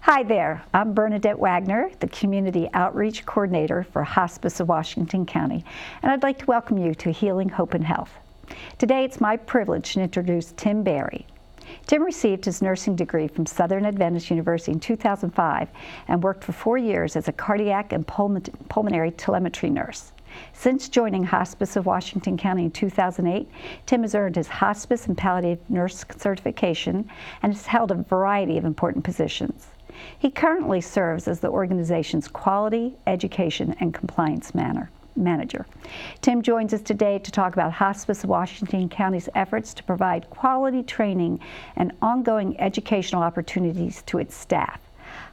Hi there, I'm Bernadette Wagner, the Community Outreach Coordinator for Hospice of Washington County, and I'd like to welcome you to Healing, Hope, and Health. Today it's my privilege to introduce Tim Barry. Tim received his nursing degree from Southern Adventist University in 2005 and worked for 4 years as a cardiac and pulmonary telemetry nurse. Since joining Hospice of Washington County in 2008, Tim has earned his hospice and palliative nurse certification and has held a variety of important positions. He currently serves as the organization's Quality, Education, and Compliance Manager. Tim joins us today to talk about Hospice of Washington County's efforts to provide quality training and ongoing educational opportunities to its staff.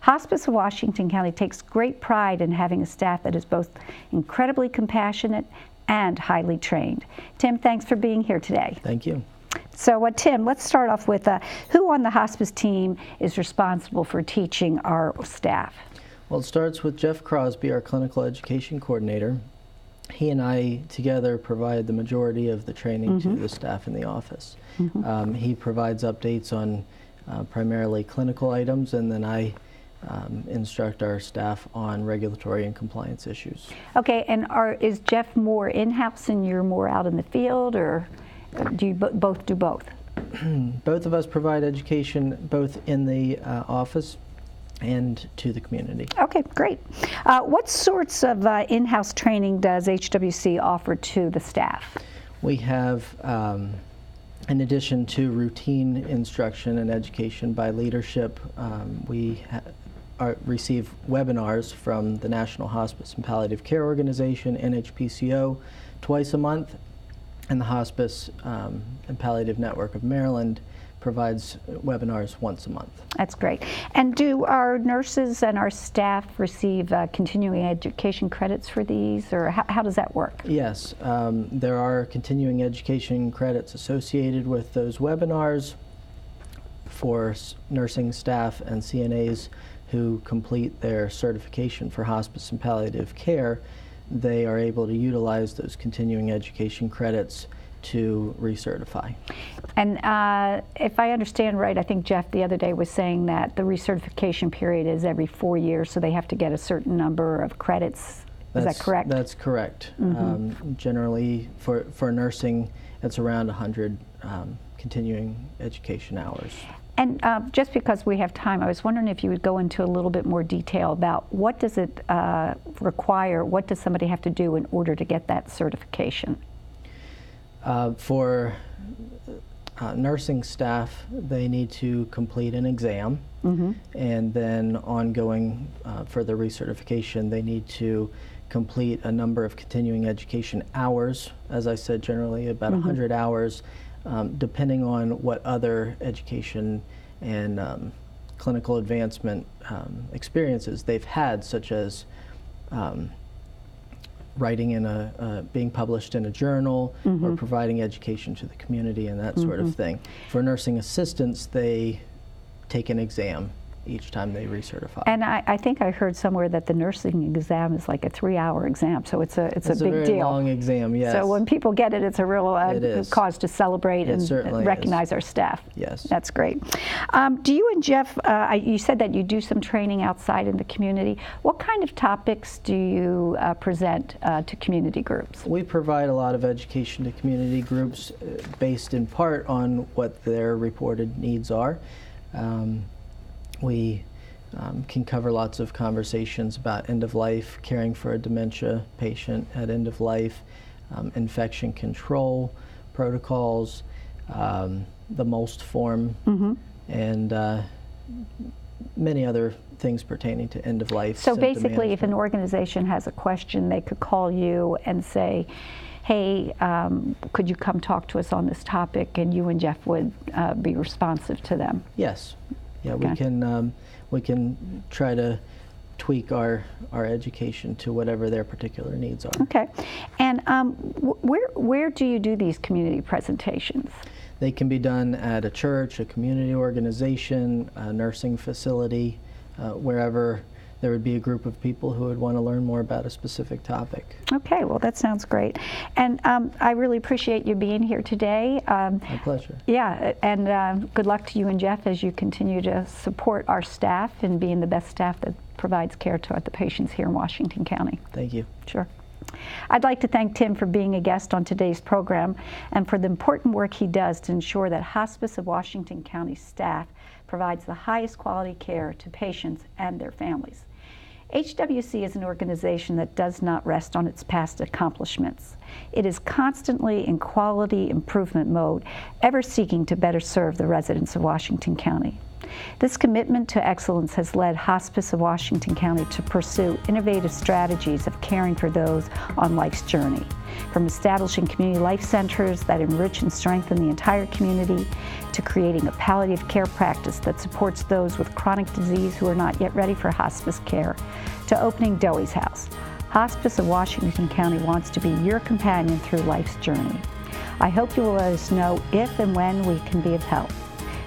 Hospice of Washington County takes great pride in having a staff that is both incredibly compassionate and highly trained. Tim, thanks for being here today. Thank you. So Tim, let's start off with who on the hospice team is responsible for teaching our staff? Well, it starts with Jeff Crosby, our clinical education coordinator. He and I together provide the majority of the training to the staff in the office. He provides updates on primarily clinical items, and then I instruct our staff on regulatory and compliance issues. Okay, and is Jeff more in-house and you're more out in the field, or do you both do both? Both of us provide education both in the office and to the community. Okay, great. What sorts of in-house training does HWC offer to the staff? We have, in addition to routine instruction and education by leadership, we receive webinars from the National Hospice and Palliative Care Organization, NHPCO, twice a month, and the Hospice and Palliative Network of Maryland provides webinars once a month. That's great. And do our nurses and our staff receive continuing education credits for these, or how does that work? Yes, there are continuing education credits associated with those webinars for nursing staff and CNAs who complete their certification for hospice and palliative care. They are able to utilize those continuing education credits to recertify. And if I understand right, I think Jeff the other day was saying that the recertification period is every 4 years, so they have to get a certain number of credits. Is that correct? That's correct. Generally, for nursing, it's around 100 continuing education hours. And just because we have time, I was wondering if you would go into a little bit more detail about what does it require, what does somebody have to do in order to get that certification? For nursing staff, they need to complete an exam, and then ongoing for the recertification, they need to complete a number of continuing education hours. As I said, generally about 100 hours, depending on what other education and clinical advancement experiences they've had, such as writing in being published in a journal, or providing education to the community and that sort of thing. For nursing assistants, they take an exam each time they recertify. And I think I heard somewhere that the nursing exam is like a 3-hour exam, so it's a big deal. It's a very long exam, yes. So when people get it, it's a real cause to celebrate and recognize our staff. Yes. That's great. Do you and Jeff, you said that you do some training outside in the community. What kind of topics do you present to community groups? We provide a lot of education to community groups based in part on what their reported needs are. We can cover lots of conversations about end of life, caring for a dementia patient at end of life, infection control protocols, the MOLST form, and many other things pertaining to end of life. So basically, if an organization has a question, they could call you and say, hey, could you come talk to us on this topic, and you and Jeff would be responsive to them? Yes. Yeah, Okay. we can try to tweak our education to whatever their particular needs are. Okay, and where do you do these community presentations? They can be done at a church, a community organization, a nursing facility, wherever there would be a group of people who would want to learn more about a specific topic. Okay, well, that sounds great. And I really appreciate you being here today. My pleasure. Yeah, and good luck to you and Jeff as you continue to support our staff in being the best staff that provides care to the patients here in Washington County. Thank you. Sure. I'd like to thank Tim for being a guest on today's program and for the important work he does to ensure that Hospice of Washington County staff provides the highest quality care to patients and their families. HWC is an organization that does not rest on its past accomplishments. It is constantly in quality improvement mode, ever seeking to better serve the residents of Washington County. This commitment to excellence has led Hospice of Washington County to pursue innovative strategies of caring for those on life's journey, from establishing community life centers that enrich and strengthen the entire community, to creating a palliative care practice that supports those with chronic disease who are not yet ready for hospice care, to opening Dowie's House. Hospice of Washington County wants to be your companion through life's journey. I hope you will let us know if and when we can be of help.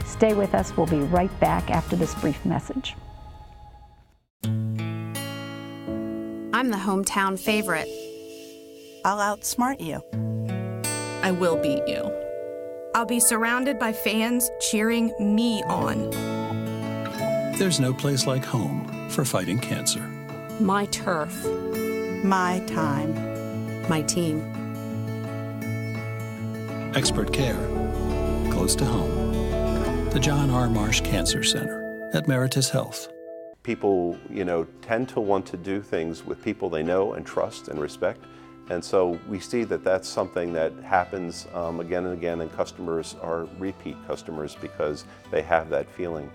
Stay with us. We'll be right back after this brief message. I'm the hometown favorite. I'll outsmart you. I will beat you. I'll be surrounded by fans cheering me on. There's no place like home for fighting cancer. My turf. My time. My team. Expert care. Close to home. The John R. Marsh Cancer Center at Meritus Health. People, tend to want to do things with people they know and trust and respect. And so we see that that's something that happens again and again, and customers are repeat customers because they have that feeling.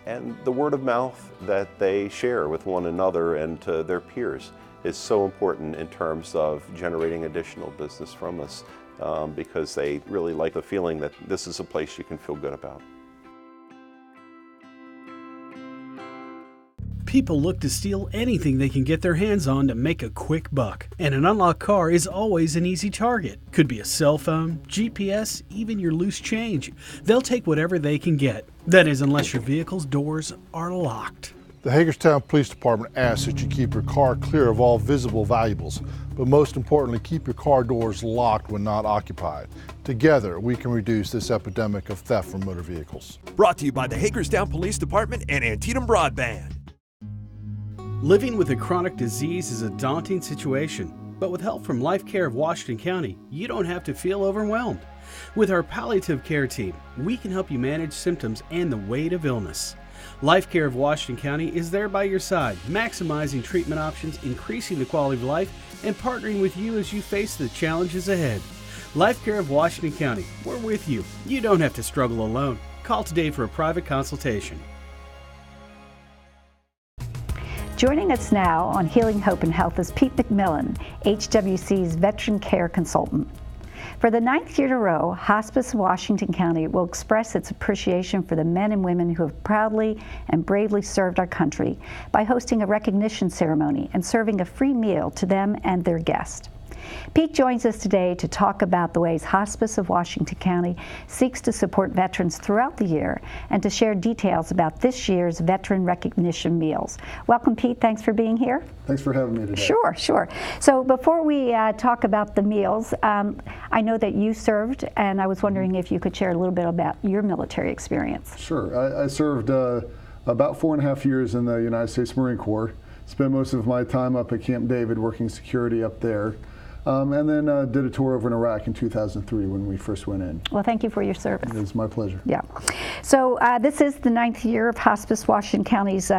And the word of mouth that they share with one another and to their peers is so important in terms of generating additional business from us because they really like the feeling that this is a place you can feel good about. People look to steal anything they can get their hands on to make a quick buck, and an unlocked car is always an easy target. Could be a cell phone, GPS, even your loose change. They'll take whatever they can get. That is, unless your vehicle's doors are locked. The Hagerstown Police Department asks that you keep your car clear of all visible valuables, but most importantly, keep your car doors locked when not occupied. Together, we can reduce this epidemic of theft from motor vehicles. Brought to you by the Hagerstown Police Department and Antietam Broadband. Living with a chronic disease is a daunting situation, but with help from Life Care of Washington County, you don't have to feel overwhelmed. With our palliative care team, we can help you manage symptoms and the weight of illness. Life Care of Washington County is there by your side, maximizing treatment options, increasing the quality of life, and partnering with you as you face the challenges ahead. Life Care of Washington County, we're with you. You don't have to struggle alone. Call today for a private consultation. Joining us now on Healing Hope and Health is Pete McMillan, HWC's Veteran Care Consultant. For the 9th year in a row, Hospice of Washington County will express its appreciation for the men and women who have proudly and bravely served our country by hosting a recognition ceremony and serving a free meal to them and their guests. Pete joins us today to talk about the ways Hospice of Washington County seeks to support veterans throughout the year and to share details about this year's Veteran Recognition Meals. Welcome, Pete. Thanks for being here. Thanks for having me today. Sure. So before we talk about the meals, I know that you served, and I was wondering if you could share a little bit about your military experience. Sure. I served about 4.5 years in the United States Marine Corps. Spent most of my time up at Camp David working security up there. And then did a tour over in Iraq in 2003 when we first went in. Well, thank you for your service. It's my pleasure. Yeah. So this is the 9th year of Hospice Washington County's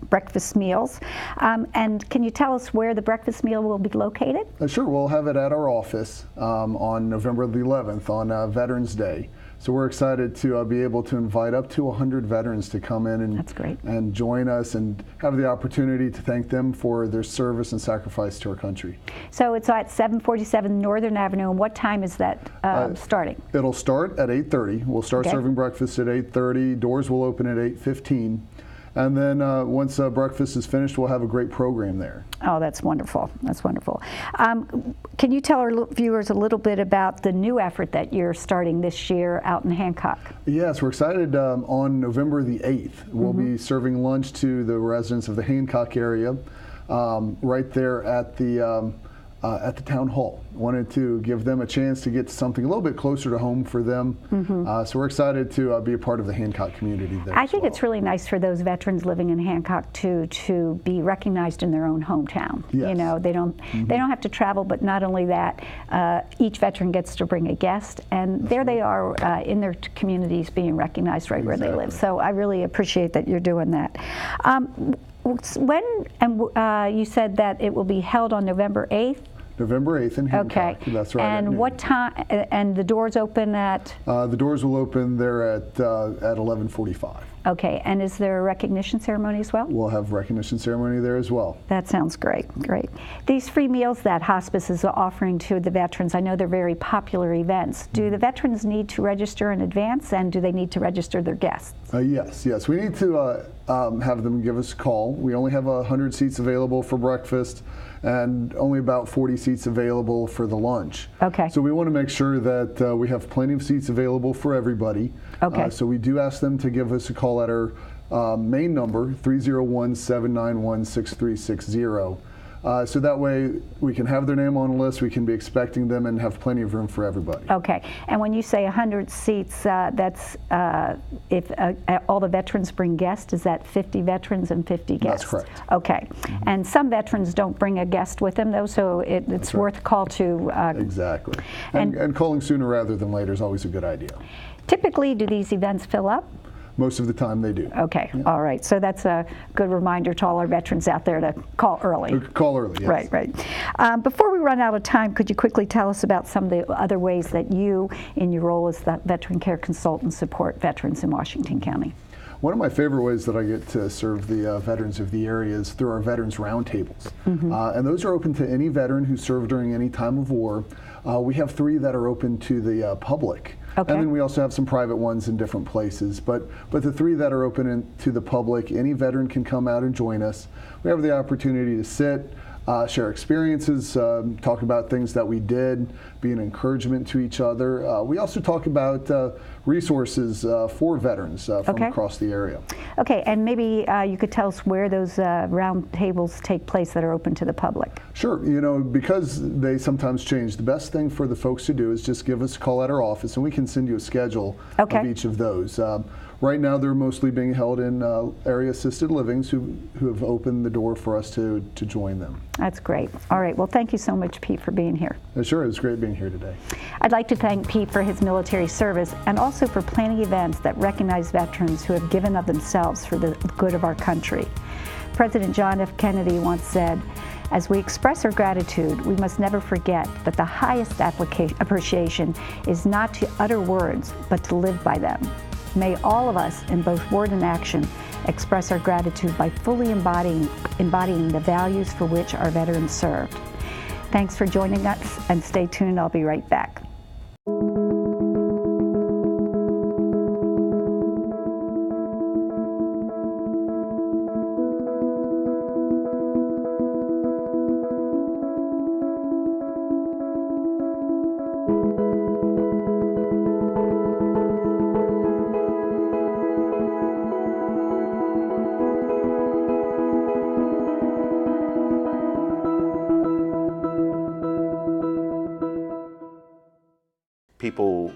breakfast meals. And can you tell us where the breakfast meal will be located? Sure. We'll have it at our office on November the 11th on Veterans Day. So we're excited to be able to invite up to 100 veterans to come in and join us and have the opportunity to thank them for their service and sacrifice to our country. So it's at 747 Northern Avenue, and what time is that starting? It'll start at 8:30. We'll start serving breakfast at 8:30. Doors will open at 8:15. And then once breakfast is finished, we'll have a great program there. Oh, that's wonderful. That's wonderful. Can you tell our viewers a little bit about the new effort that you're starting this year out in Hancock? Yes, we're excited. On November the 8th, we'll be serving lunch to the residents of the Hancock area right there at the town hall. Wanted to give them a chance to get something a little bit closer to home for them. So we're excited to be a part of the Hancock community there. I think it's really nice for those veterans living in Hancock to be recognized in their own hometown. Yes. You know, they don't have to travel, but not only that, each veteran gets to bring a guest, and there they are in their communities being recognized right where they live. So I really appreciate that you're doing that. You said that it will be held on November 8th? November 8th in Hancock. Okay. That's right. And what time? And the doors open at? The doors will open there at 11:45. Okay. And is there a recognition ceremony as well? We'll have recognition ceremony there as well. That sounds great. Great. These free meals that hospice is offering to the veterans, I know they're very popular events. Do the veterans need to register in advance, and do they need to register their guests? Yes. We need to have them give us a call. We only have 100 seats available for breakfast, and only about 40 seats available for the lunch. Okay. So we want to make sure that we have plenty of seats available for everybody. Okay. So we do ask them to give us a call at our main number, 301-791-6360. So that way we can have their name on a list, we can be expecting them, and have plenty of room for everybody. Okay. And when you say 100 seats, that's if all the veterans bring guests, is that 50 veterans and 50 guests? That's correct. Okay. And some veterans don't bring a guest with them, though, so it's worth a call to... Exactly. And calling sooner rather than later is always a good idea. Typically, do these events fill up? Most of the time they do. Okay, yeah. All right. So that's a good reminder to all our veterans out there to call early. Call early, yes. Right. Before we run out of time, could you quickly tell us about some of the other ways that you, in your role as the veteran care consultant, support veterans in Washington County? One of my favorite ways that I get to serve the veterans of the area is through our veterans roundtables. And those are open to any veteran who served during any time of war. We have 3 that are open to the public. Okay. And then we also have some private ones in different places. But the 3 that are open to the public, any veteran can come out and join us. We have the opportunity to sit, share experiences, talk about things that we did, be an encouragement to each other. We also talk about resources for veterans from across the area. Okay, and maybe you could tell us where those round tables take place that are open to the public. Sure. You know, because they sometimes change, the best thing for the folks to do is just give us a call at our office, and we can send you a schedule of each of those. Right now, they're mostly being held in area assisted livings who have opened the door for us to join them. That's great. All right. Well, thank you so much, Pete, for being here. Sure. It was great being here today. I'd like to thank Pete for his military service and also for planning events that recognize veterans who have given of themselves for the good of our country. President John F. Kennedy once said, "As we express our gratitude, we must never forget that the highest appreciation is not to utter words, but to live by them." May all of us, in both word and action, express our gratitude by fully embodying the values for which our veterans served. Thanks for joining us, and stay tuned. I'll be right back. People,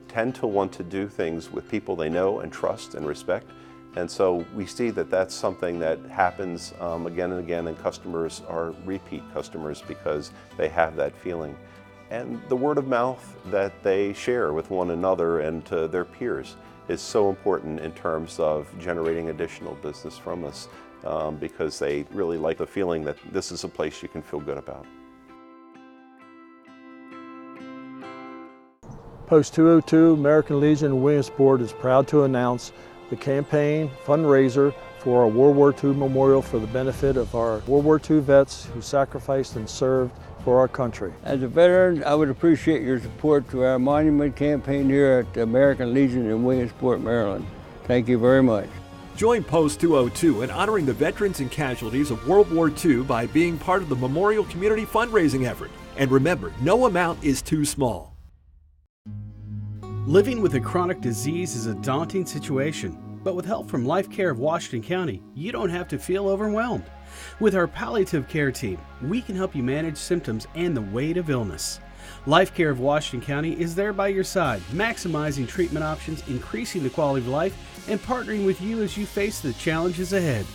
tend to want to do things with people they know and trust and respect. And so we see that that's something that happens again and again, and customers are repeat customers because they have that feeling. And the word of mouth that they share with one another and to their peers is so important in terms of generating additional business from us because they really like the feeling that this is a place you can feel good about. Post 202 American Legion in Williamsport is proud to announce the campaign fundraiser for our World War II Memorial for the benefit of our World War II vets who sacrificed and served for our country. As a veteran, I would appreciate your support to our monument campaign here at the American Legion in Williamsport, Maryland. Thank you very much. Join Post 202 in honoring the veterans and casualties of World War II by being part of the Memorial Community fundraising effort. And remember, no amount is too small. Living with a chronic disease is a daunting situation, but with help from Life Care of Washington County, you don't have to feel overwhelmed. With our palliative care team, we can help you manage symptoms and the weight of illness. Life Care of Washington County is there by your side, maximizing treatment options, increasing the quality of life, and partnering with you as you face the challenges ahead.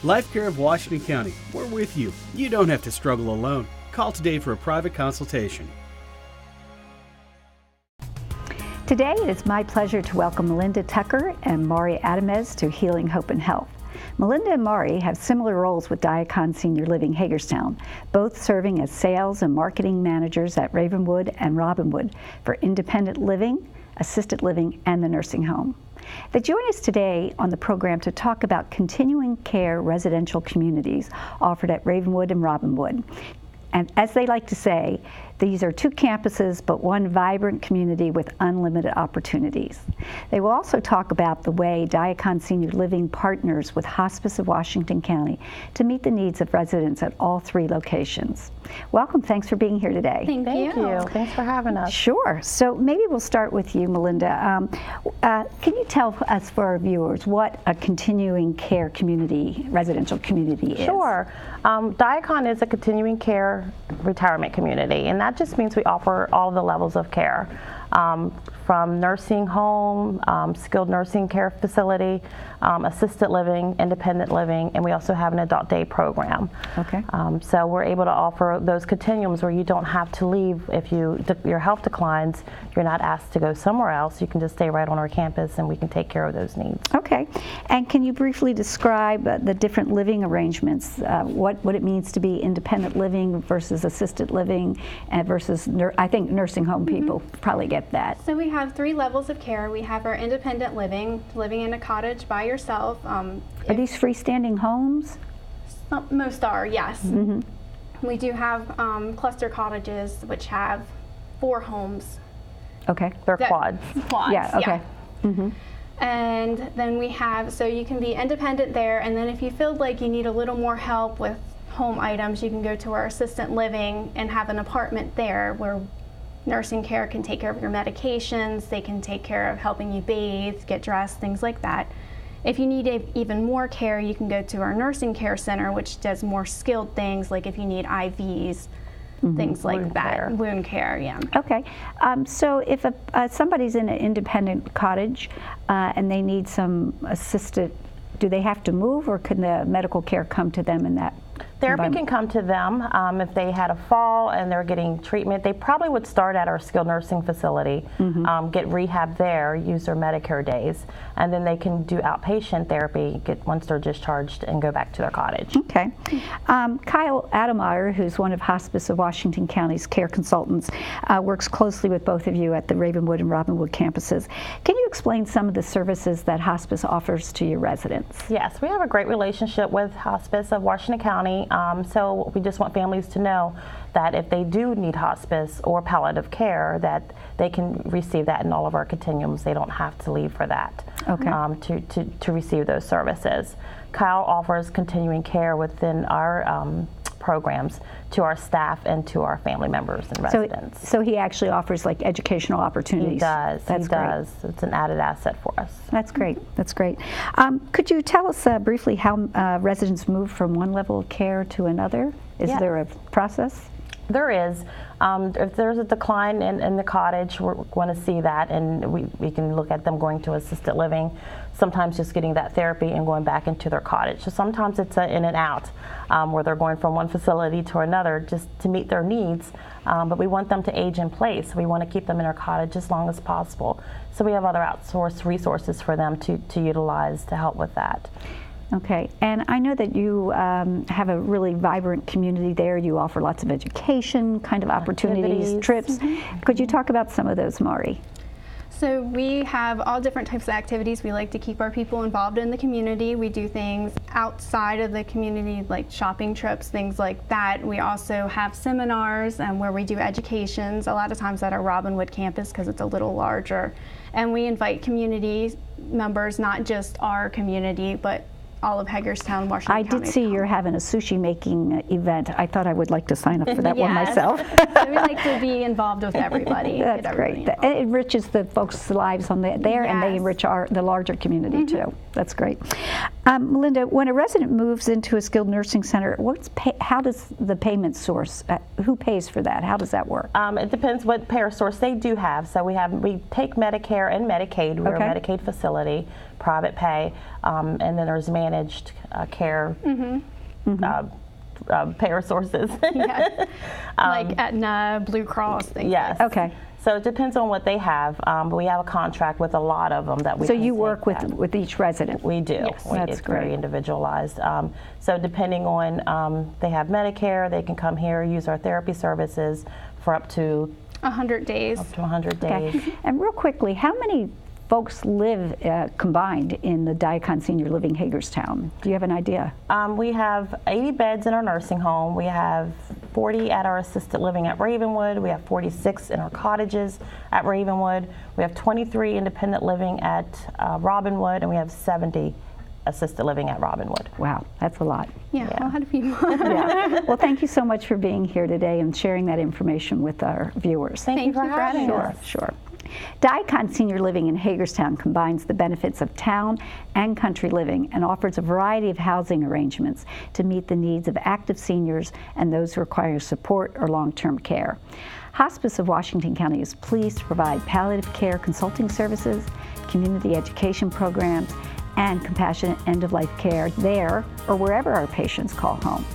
Life Care of Washington County, we're with you. You don't have to struggle alone. Call today for a private consultation. Today it is my pleasure to welcome Melinda Tucker and Mari Adamez to Healing Hope and Health. Melinda and Mari have similar roles with Diacon Senior Living Hagerstown, both serving as sales and marketing managers at Ravenwood and Robinwood for independent living, assisted living, and the nursing home. They join us today on the program to talk about continuing care residential communities offered at Ravenwood and Robinwood. And as they like to say, these are two campuses, but one vibrant community with unlimited opportunities. They will also talk about the way Diacon Senior Living partners with Hospice of Washington County to meet the needs of residents at all three locations. Welcome, thanks for being here today. Thank you. Thanks for having us. Sure, so maybe we'll start with you, Melinda. Can you tell us, for our viewers, what a continuing care community, residential community is? Sure. Diacon is a continuing care retirement community, and that just means we offer all the levels of care, from nursing home, skilled nursing care facility, assisted living, independent living, and we also have an adult day program. Okay. So we're able to offer those continuums where you don't have to leave if your health declines. You're not asked to go somewhere else. You can just stay right on our campus and we can take care of those needs. Okay. And can you briefly describe the different living arrangements, what it means to be independent living versus assisted living and versus, I think nursing home people probably get that. So we have 3 levels of care. We have our independent living in a cottage by yourself. Are these freestanding homes? Most are, yes. We do have cluster cottages which have 4 homes. Okay. They're quads. Quads, yeah. Okay. Yeah. And then we have, so you can be independent there, and then if you feel like you need a little more help with home items, you can go to our assisted living and have an apartment there where nursing care can take care of your medications, they can take care of helping you bathe, get dressed, things like that. If you need even more care, you can go to our nursing care center, which does more skilled things, like if you need IVs, things like that. Wound care, yeah. Okay. So if somebody's in an independent cottage and they need some assisted, do they have to move, or can the medical care come to them in that? Therapy can come to them if they had a fall and they're getting treatment. They probably would start at our skilled nursing facility, get rehab there, use their Medicare days, and then they can do outpatient therapy once they're discharged and go back to their cottage. Okay. Kyle Ademeyer, who's one of Hospice of Washington County's care consultants, works closely with both of you at the Ravenwood and Robinwood campuses. Can you explain some of the services that Hospice offers to your residents? Yes, we have a great relationship with Hospice of Washington County. So we just want families to know that if they do need hospice or palliative care, that they can receive that in all of our continuums. They don't have to leave for that to receive those services. Kyle offers continuing care within our programs to our staff and to our family members and residents. So he actually offers like educational opportunities. He does. That's he great. does. It's an added asset for us. That's great. That's great. Could you tell us briefly how residents move from one level of care to another? Is there a process? There is. If there's a decline in the cottage, we're going to see that, and we can look at them going to assisted living, sometimes just getting that therapy and going back into their cottage. So sometimes it's an in and out, where they're going from one facility to another just to meet their needs, but we want them to age in place. We want to keep them in our cottage as long as possible. So we have other outsourced resources for them to utilize to help with that. Okay, and I know that you have a really vibrant community there. You offer lots of education kind of opportunities, trips. Could you talk about some of those, Mari? So we have all different types of activities. We like to keep our people involved in the community. We do things outside of the community, like shopping trips, things like that. We also have seminars where we do educations, a lot of times at our Robinwood campus because it's a little larger. And we invite community members, not just our community, but all of Hagerstown, Washington County. I did see you're having a sushi making event. I thought I would like to sign up for that one myself. So we like to be involved with everybody. That's great. It enriches the folks' lives on there, and they enrich the larger community too. That's great. Melinda, when a resident moves into a skilled nursing center, how does the payment source? Who pays for that? How does that work? It depends what payer source they do have. So we take Medicare and Medicaid. We're a Medicaid facility, private pay, and then there's managed care payer sources. Like Aetna, Blue Cross, things. Yes. Okay. So it depends on what they have, but we have a contract with a lot of them that we. So you work with each resident. We do. Yes. It's very individualized. So depending on, they have Medicare, they can come here, use our therapy services for up to 100 days. Up to 100 days. Okay. And real quickly, how many folks live combined in the Diacon Senior Living Hagerstown? Do you have an idea? We have 80 beds in our nursing home. We have 40 at our assisted living at Ravenwood. We have 46 in our cottages at Ravenwood. We have 23 independent living at Robinwood, and we have 70 assisted living at Robinwood. Wow, that's a lot. Yeah. I'll have a few more. Well, thank you so much for being here today and sharing that information with our viewers. Thank you for having us. Sure. Diacon Senior Living in Hagerstown combines the benefits of town and country living and offers a variety of housing arrangements to meet the needs of active seniors and those who require support or long-term care. Hospice of Washington County is pleased to provide palliative care consulting services, community education programs, and compassionate end-of-life care there or wherever our patients call home.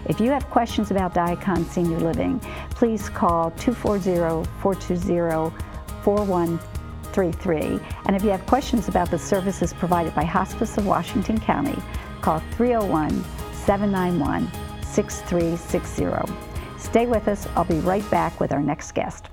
If you have questions about Diacon Senior Living, please call 240-420-4133. And if you have questions about the services provided by Hospice of Washington County, call 301-791-6360. Stay with us. I'll be right back with our next guest.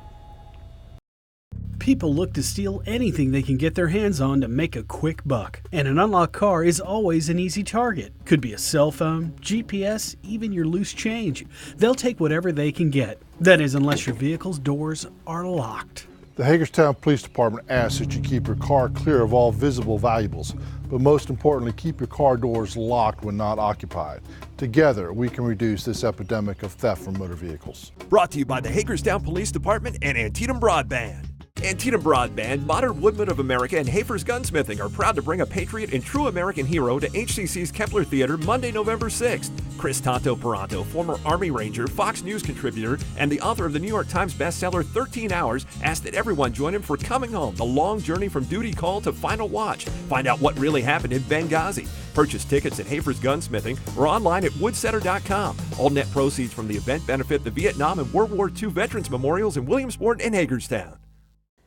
People look to steal anything they can get their hands on to make a quick buck, and an unlocked car is always an easy target. Could be a cell phone, GPS, even your loose change. They'll take whatever they can get. That is, unless your vehicle's doors are locked. The Hagerstown Police Department asks that you keep your car clear of all visible valuables, but most importantly, keep your car doors locked when not occupied. Together, we can reduce this epidemic of theft from motor vehicles. Brought to you by the Hagerstown Police Department and Antietam Broadband. Antietam Broadband, Modern Woodman of America, and Hafer's Gunsmithing are proud to bring a patriot and true American hero to HCC's Kepler Theater Monday, November 6th. Chris Tonto Peranto, former Army Ranger, Fox News contributor, and the author of the New York Times bestseller 13 Hours, asked that everyone join him for Coming Home, the long journey from duty call to final watch. Find out what really happened in Benghazi. Purchase tickets at Hafer's Gunsmithing or online at woodsetter.com. All net proceeds from the event benefit the Vietnam and World War II Veterans Memorials in Williamsport and Hagerstown.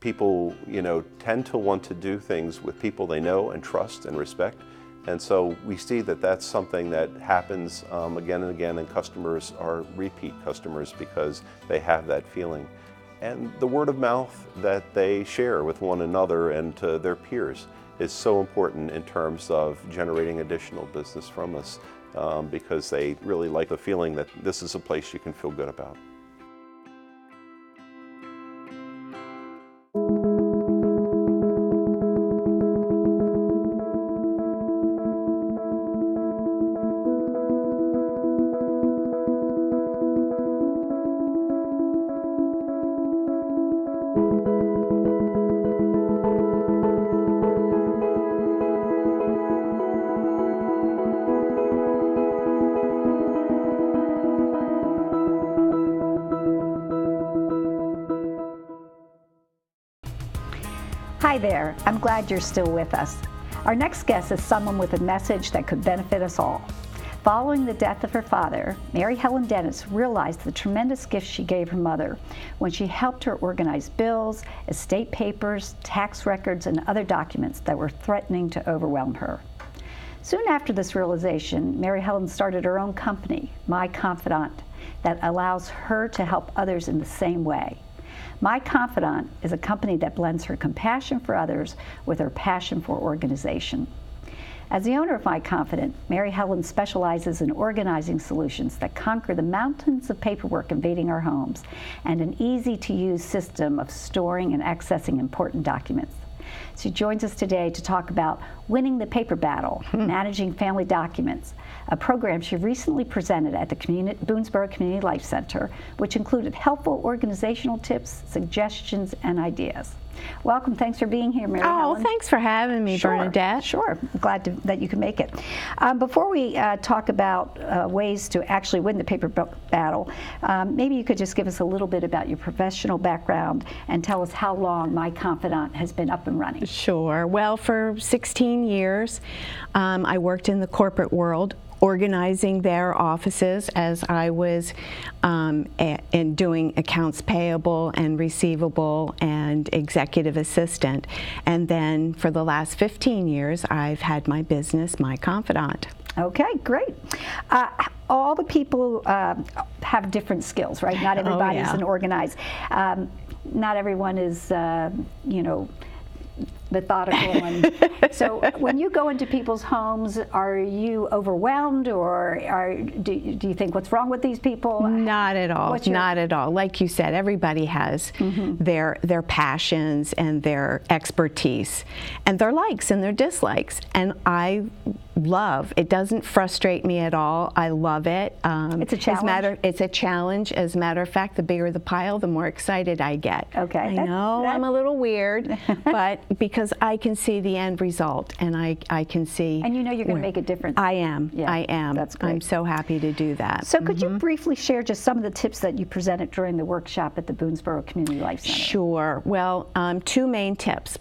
People, tend to want to do things with people they know and trust and respect. And so we see that that's something that happens again and again, and customers are repeat customers because they have that feeling. And the word of mouth that they share with one another and to their peers is so important in terms of generating additional business from us because they really like the feeling that this is a place you can feel good about. Hi there, I'm glad you're still with us. Our next guest is someone with a message that could benefit us all. Following the death of her father, Mary Helen Dennis realized the tremendous gift she gave her mother when she helped her organize bills, estate papers, tax records, and other documents that were threatening to overwhelm her. Soon after this realization, Mary Helen started her own company, My Confidant, that allows her to help others in the same way. My Confidant is a company that blends her compassion for others with her passion for organization. As the owner of My Confidant, Mary Helen specializes in organizing solutions that conquer the mountains of paperwork invading our homes and an easy-to-use system of storing and accessing important documents. She joins us today to talk about winning the paper battle, managing family documents, a program she recently presented at the Boonesboro Community Life Center, which included helpful organizational tips, suggestions, and ideas. Welcome. Thanks for being here, Mary Helen. Thanks for having me, Bernadette. Sure. I'm glad that you can make it. Before we talk about ways to actually win the paper battle, maybe you could just give us a little bit about your professional background and tell us how long My Confidant has been up and running. Sure. Well, for 16 years, I worked in the corporate world, organizing their offices as I was and doing accounts payable and receivable and executive assistant. And then for the last 15 years, I've had my business, My Confidant. Okay, great. All the people have different skills, right? Not everybody's an organized. Not everyone is, you know, methodical. And so when you go into people's homes, are you overwhelmed, or do you think, what's wrong with these people? Not at all. Not at all. Like you said, everybody has their passions and their expertise and their likes and their dislikes. And I love, it doesn't frustrate me at all. I love it. It's a challenge. It's a challenge. As a matter of fact, the bigger the pile, the more excited I get. Okay. I know I'm a little weird, but because I can see the end result, and I can see. And you know you're going to make a difference. I am. Yeah, I am. That's great. I'm so happy to do that. So could you briefly share just some of the tips that you presented during the workshop at the Boonesboro Community Life Center? Sure. Well, two main tips.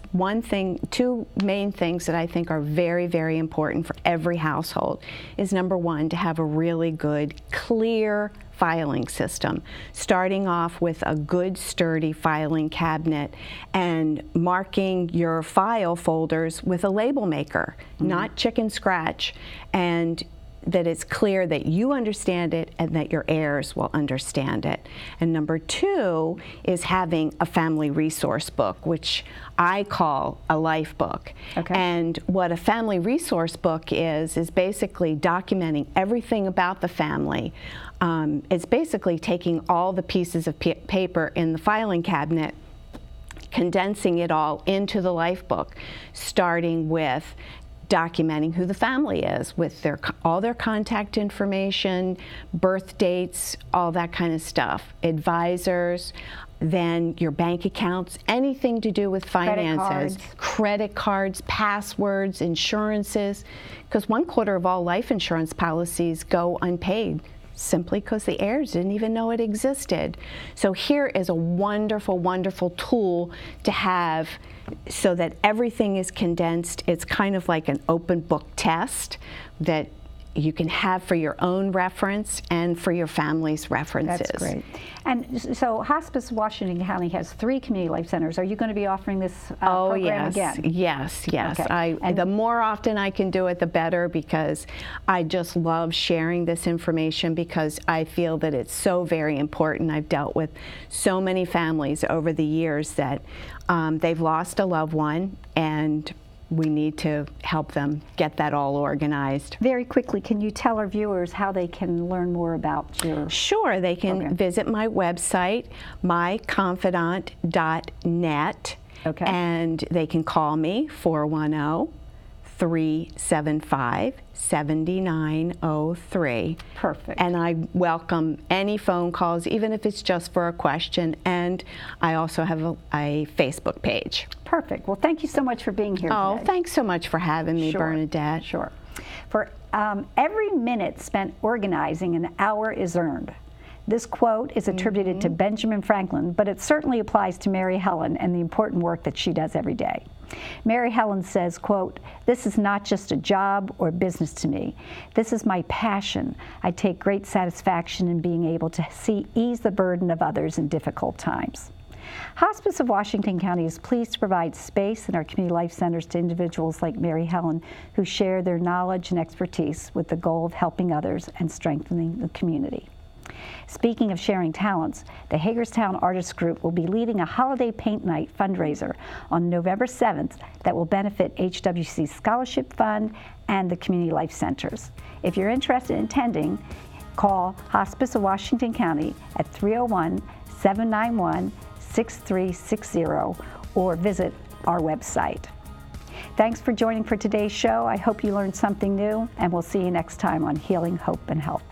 Two main things that I think are very, very important for every household is, number one, to have a really good, clear filing system, starting off with a good sturdy filing cabinet and marking your file folders with a label maker, not chicken scratch, and that it's clear that you understand it and that your heirs will understand it. And number two is having a family resource book, which I call a life book. Okay. And what a family resource book is basically documenting everything about the family. It's basically taking all the pieces of paper in the filing cabinet, condensing it all into the life book, starting with documenting who the family is with all their contact information, birth dates, all that kind of stuff, advisors, then your bank accounts, anything to do with finances, credit cards, passwords, insurances, because 1/4 of all life insurance policies go unpaid simply because the heirs didn't even know it existed. So here is a wonderful, wonderful tool to have so that everything is condensed. It's kind of like an open book test that you can have for your own reference and for your family's references. That's great. And so Hospice Washington County has 3 community life centers. Are you going to be offering this program again? Yes. Okay. The more often I can do it, the better, because I just love sharing this information because I feel that it's so very important. I've dealt with so many families over the years that they've lost a loved one, and we need to help them get that all organized. Very quickly, can you tell our viewers how they can learn more about your Sure, they can visit my website, myconfidant.net, and they can call me, 410-375-7903. Perfect. And I welcome any phone calls, even if it's just for a question, and I also have a Facebook page. Perfect. Well, thank you so much for being here today. Thanks so much for having me, Bernadette. Sure. For every minute spent organizing, an hour is earned. This quote is attributed to Benjamin Franklin, but it certainly applies to Mary Helen and the important work that she does every day. Mary Helen says, quote, "This is not just a job or business to me. This is my passion. I take great satisfaction in being able to ease the burden of others in difficult times." Hospice of Washington County is pleased to provide space in our community life centers to individuals like Mary Helen who share their knowledge and expertise with the goal of helping others and strengthening the community. Speaking of sharing talents, the Hagerstown Artists Group will be leading a holiday paint night fundraiser on November 7th that will benefit HWC's Scholarship Fund and the Community Life Centers. If you're interested in attending, call Hospice of Washington County at 301-791-6360 or visit our website. Thanks for joining for today's show. I hope you learned something new, and we'll see you next time on Healing, Hope, and Health.